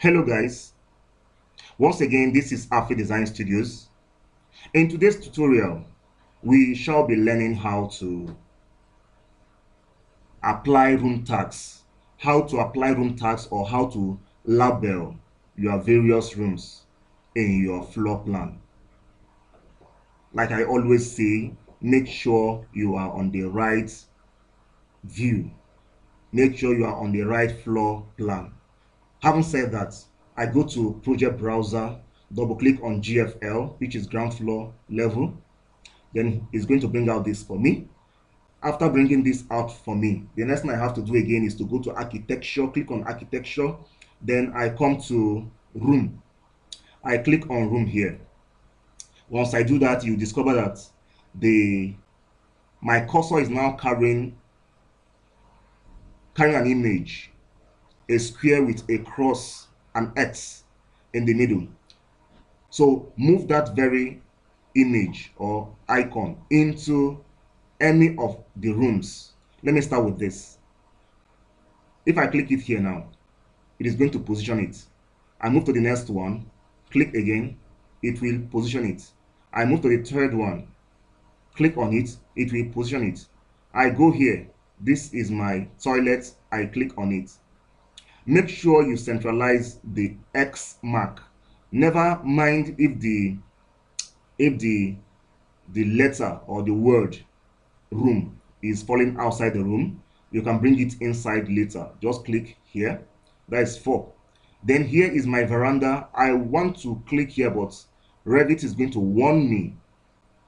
Hello guys, once again this is Afi Design Studios. In today's tutorial we shall be learning how to apply room tags, or how to label your various rooms in your floor plan. Like I always say, make sure you are on the right view, make sure you are on the right floor plan. Having said that, I go to project browser, double click on GFL, which is ground floor level. Then it's going to bring out this for me. After bringing this out for me, the next thing I have to do again is to go to architecture, click on architecture. Then I come to room. I click on room here. Once I do that, you discover that my cursor is now carrying an image, a square with a cross, an X in the middle. So move that very image or icon into any of the rooms. Let me start with this. If I click it here now, it is going to position it. I move to the next one, click again, it will position it. I move to the third one, click on it, it will position it. I go here, this is my toilet, I click on it. Make sure you centralize the X mark. Never mind if the letter or the word room is falling outside the room. You can bring it inside later. Just click here. That is 4. Then here is my veranda. I want to click here, but Revit is going to warn me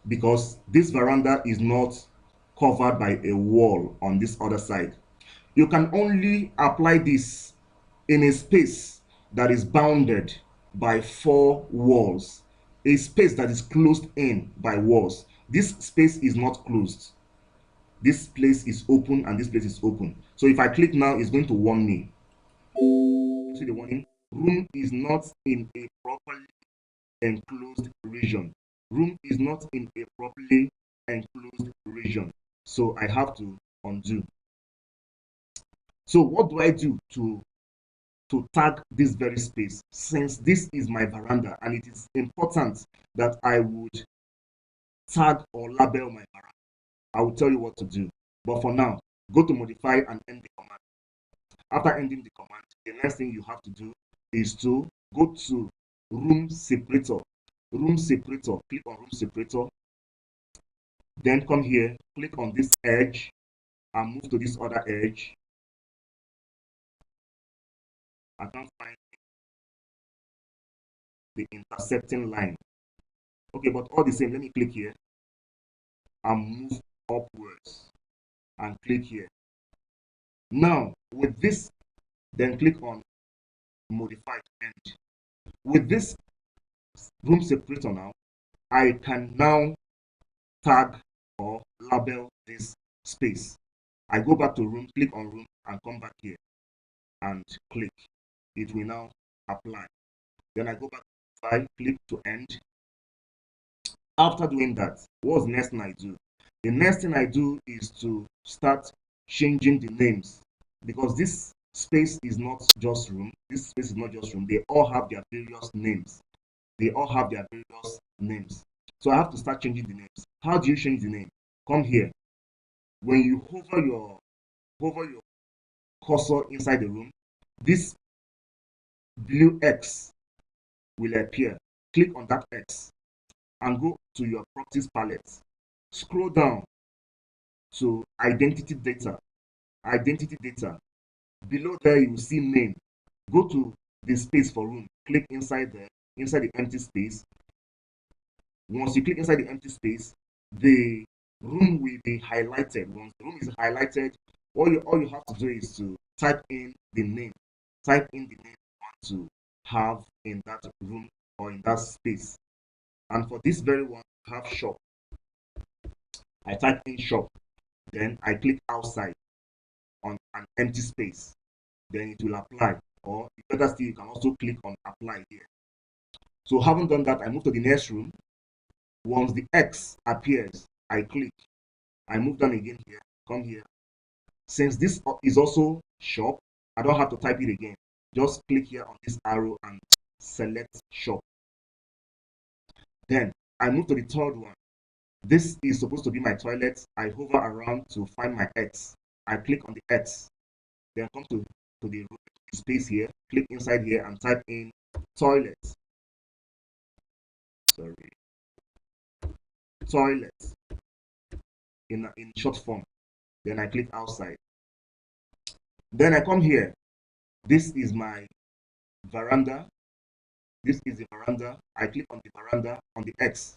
because this veranda is not covered by a wall on this other side. You can only apply this in a space that is bounded by 4 walls, a space that is closed in by walls. This space is not closed. This place is open and this place is open. So if I click now, it's going to warn me. See the warning? Room is not in a properly enclosed region. Room is not in a properly enclosed region. So I have to undo. So what do I do to tag this very space? Since this is my veranda and it is important that I would tag or label my veranda, I will tell you what to do. But for now, go to modify and end the command. After ending the command, the next thing you have to do is to go to room separator. Room separator, click on room separator. Then come here, click on this edge and move to this other edge. I can't find the intersecting line. Okay, but all the same, let me click here and move upwards and click here. Now, with this, then click on modify to end. With this room separator now, I can now tag or label this space. I go back to room, click on room and come back here and click. It will now apply. Then I go back to file, click to end. After doing that, what's the next thing I do? The next thing I do is to start changing the names, because this space is not just room. This space is not just room. They all have their various names. They all have their various names. So I have to start changing the names. How do you change the name? Come here. When you hover your cursor inside the room, this blue X will appear. Click on that X and go to your properties palette. Scroll down to identity data. Identity data. Below there you will see name. Go to the space for room. Click inside there, inside the empty space. Once you click inside the empty space, the room will be highlighted. Once the room is highlighted, all you have to do is to type in the name. Type in the name you want to have in that room or in that space. And for this very one, have shop. I type in shop. Then I click outside on an empty space. Then it will apply. Or better still, you can also click on apply here. So having done that, I move to the next room. Once the X appears, I click. I move down again here, come here. Since this is also shop, I don't have to type it again. just click here on this arrow and select shop. Then I move to the third one. This is supposed to be my toilet. I hover around to find my X. I click on the X, then come to the space here, click inside here and type in toilet. Sorry, toilet in short form. Then I click outside. Then I come here. This is my veranda. This is the veranda. I click on the veranda on the X.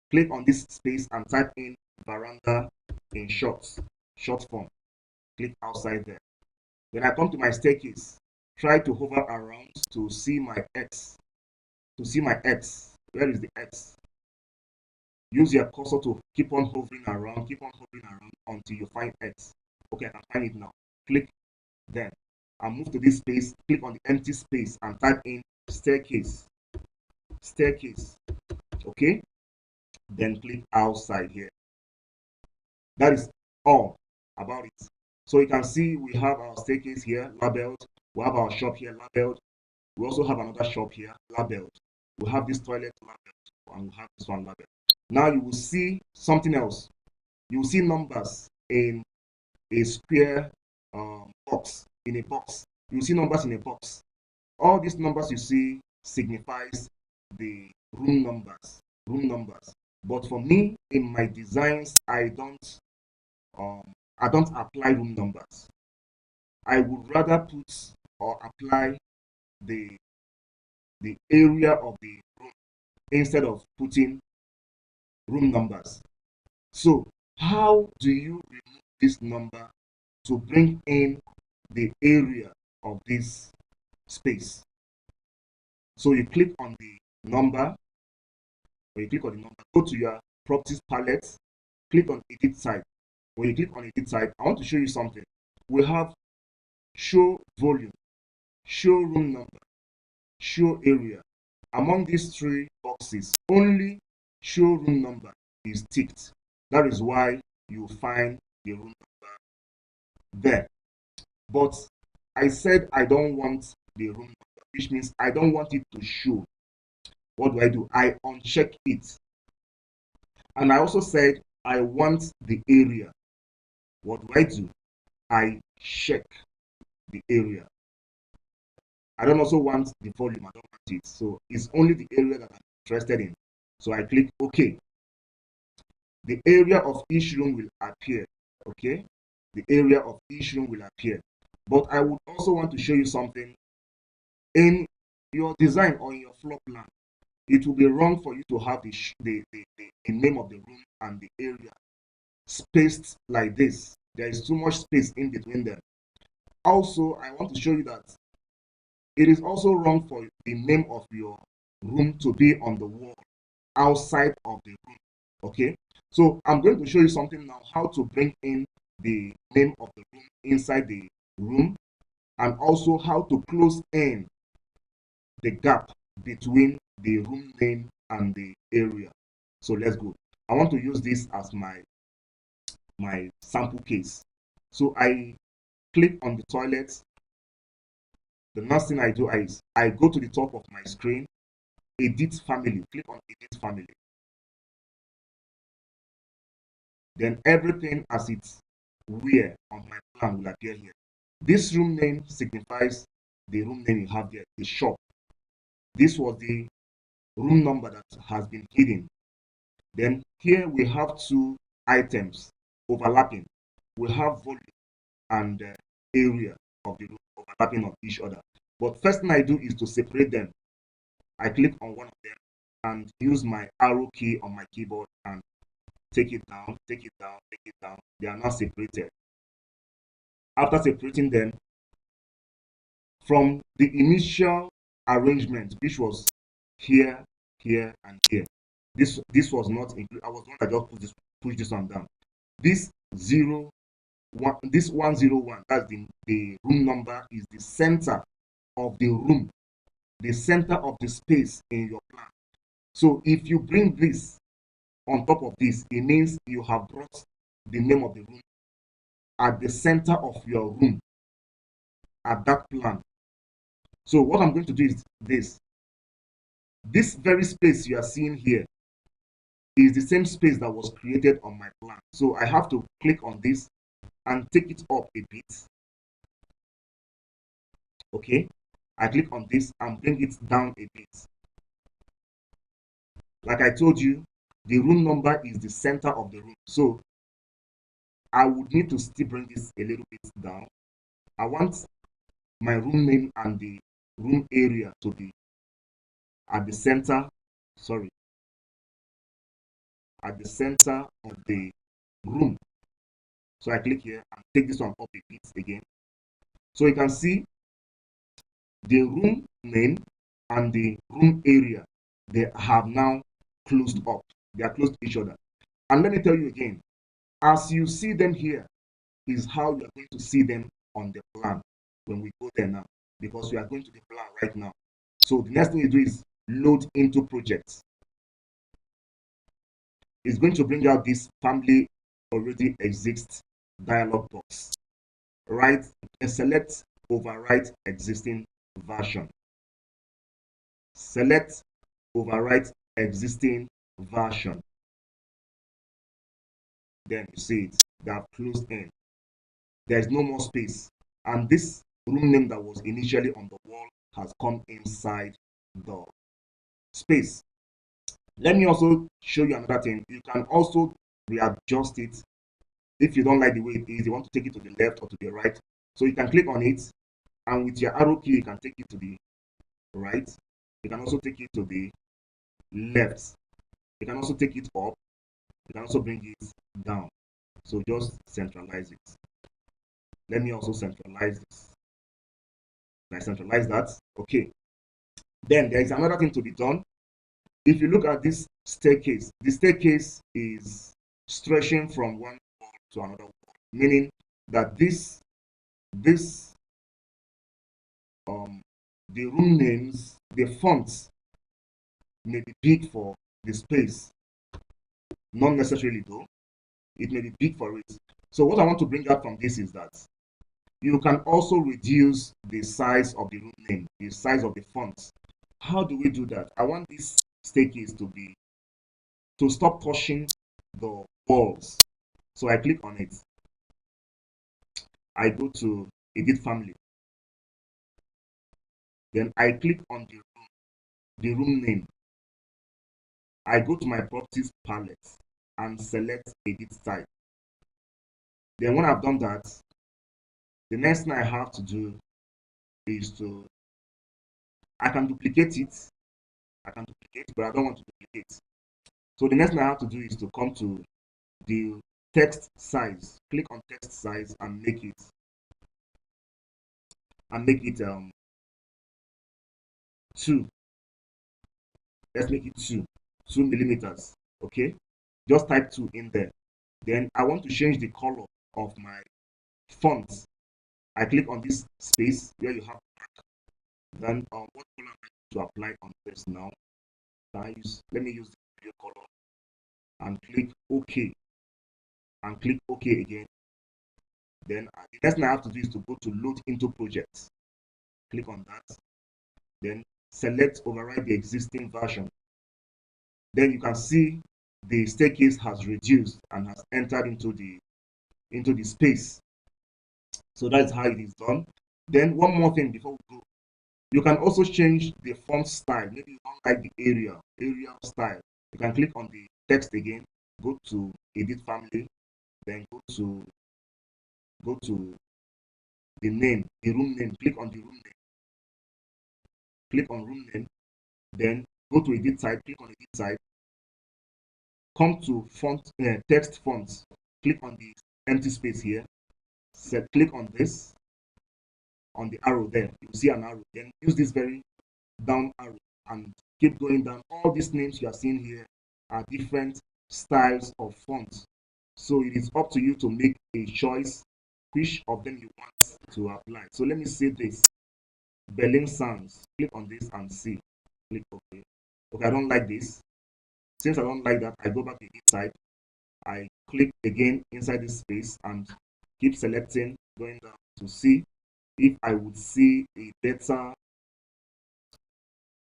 Click on this space and type in veranda in short form. Click outside there. Then I come to my staircase. Try to hover around to see my X. To see my X. Where is the X? Use your cursor to keep on hovering around until you find X. Okay, I can find it now. Click then. I move to this space, click on the empty space and type in staircase. Staircase. Okay? Then click outside here. That is all about it. So you can see we have our staircase here labeled. We have our shop here labeled. We also have another shop here labeled. We have this toilet labeled and we have this one labeled. Now you will see something else. You will see numbers in a square box, in a box. You will see numbers in a box. All these numbers you see signifies the room numbers. But for me, in my designs, I don't apply room numbers. I would rather put or apply the area of the room instead of putting room numbers. So how do you remove this number to bring in the area of this space? So you click on the number, go to your properties palette, click on edit type. When you click on edit type, I want to show you something. We have show volume, show room number, show area. Among these three boxes, only show room number is ticked. That is why you find the room number there. But I said I don't want the room number, which means I don't want it to show. What do? I uncheck it. And I also said I want the area. What do? I check the area. I don't also want the volume. I don't want it. So it's only the area that I'm interested in. So I click OK. The area of each room will appear. Okay? The area of each room will appear. But I would also want to show you something. In your design or in your floor plan, it will be wrong for you to have the name of the room and the area spaced like this. There is too much space in between them. Also, I want to show you that it is also wrong for the name of your room to be on the wall outside of the room. Okay, so I'm going to show you something now, how to bring in the name of the room inside the room, and also how to close in the gap between the room name and the area. So let's go. I want to use this as my sample case. So I click on the toilet. The next thing I do is I go to the top of my screen, edit family, click on edit family. Then everything as it's where on my plan will appear here. This room name signifies the room name you have there, the shop. This was the room number that has been hidden. Then here we have two items overlapping. We have volume and area of the room overlapping of each other. But first thing I do is to separate them. I click on one of them and use my arrow key on my keyboard and take it down, take it down, take it down. They are now separated. After separating them, from the initial arrangement, which was here, here, and here, this was not included. I was the one that just push this one down. This 101, that's the room number, is the center of the room, the center of the space in your plan. So if you bring this on top of this, it means you have brought the name of the room at the center of your room at that plan. So what I'm going to do is this very space you are seeing here is the same space that was created on my plan. So I have to click on this and take it up a bit. Okay, I click on this and bring it down a bit. Like I told you, the room number is the center of the room. So I would need to still bring this a little bit down. I want my room name and the room area to be at the center, sorry, at the center of the room. So I click here and take this one up a bit again. So you can see the room name and the room area, they have now closed up. They are close to each other. And let me tell you again, as you see them here is how you are going to see them on the plan when we go there now, because we are going to the plan right now. So the next thing you do is load into projects. It's going to bring out this family already exists dialog box. Right, and select overwrite existing version. Select overwrite existing version. Then you see it, they have closed in. There is no more space. And this room name that was initially on the wall has come inside the space. Let me also show you another thing. You can also readjust it if you don't like the way it is. You want to take it to the left or to the right. So you can click on it, and with your arrow key, you can take it to the right. You can also take it to the left. You can also take it up. You can also bring it down. So just centralize it. Let me also centralize this. I centralize that. Okay. Then there is another thing to be done. If you look at this staircase, the staircase is stretching from one wall to another wall, meaning that the room names, the fonts may be big for the space. Not necessarily though. It may be big for it. So what I want to bring out from this is that you can also reduce the size of the room name, the size of the fonts. How do we do that? I want this staircase to stop touching the walls. So I click on it. I go to edit family. Then I click on the room name. I go to my properties palette and select edit type. Then when I've done that, the next thing I have to do is I can duplicate it. I can duplicate, but I don't want to duplicate. So the next thing I have to do is to come to the text size. Click on text size and make it 2. Let's make it 2 millimeters. Okay, just type 2 in there. Then I want to change the color of my font. I click on this space where you have then what color am I going to apply on this now? Let me use the video color and click OK and click OK again. Then the next thing I have to do is to go to load into projects. Click on that. Then select override the existing version. Then you can see the staircase has reduced and has entered into the space. So that's how it is done. Then one more thing before we go. You can also change the font style. Maybe you don't like the area style. You can click on the text again, go to edit family, then go to the name, the room name, click on the room name, click on room name, then go to edit type, click on edit type, come to font text fonts, click on the empty space here, click on this, on the arrow there, you see an arrow, then use this very down arrow and keep going down. All these names you are seeing here are different styles of fonts. So it is up to you to make a choice which of them you want to apply. So let me say this. Berlin Sounds. Click on this and see. Click OK. Okay, I don't like this. Since I don't like that, I go back to the type. I click again inside this space and keep selecting, going down to see if I would see a better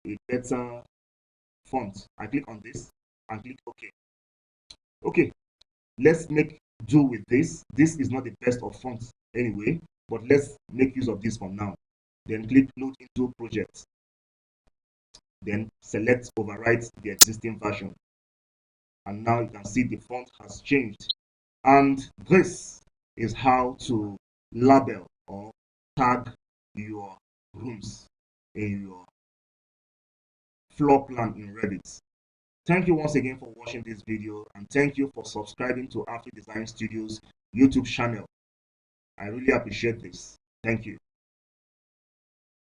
a better font. I click on this and click OK. Okay, let's make do with this. This is not the best of fonts anyway, but let's make use of this for now. Then click Load into Project. Then select Overwrite the existing version. And now you can see the font has changed. And this is how to label or tag your rooms in your floor plan in Revit. Thank you once again for watching this video, and thank you for subscribing to Afri Design Studios YouTube channel. I really appreciate this. Thank you.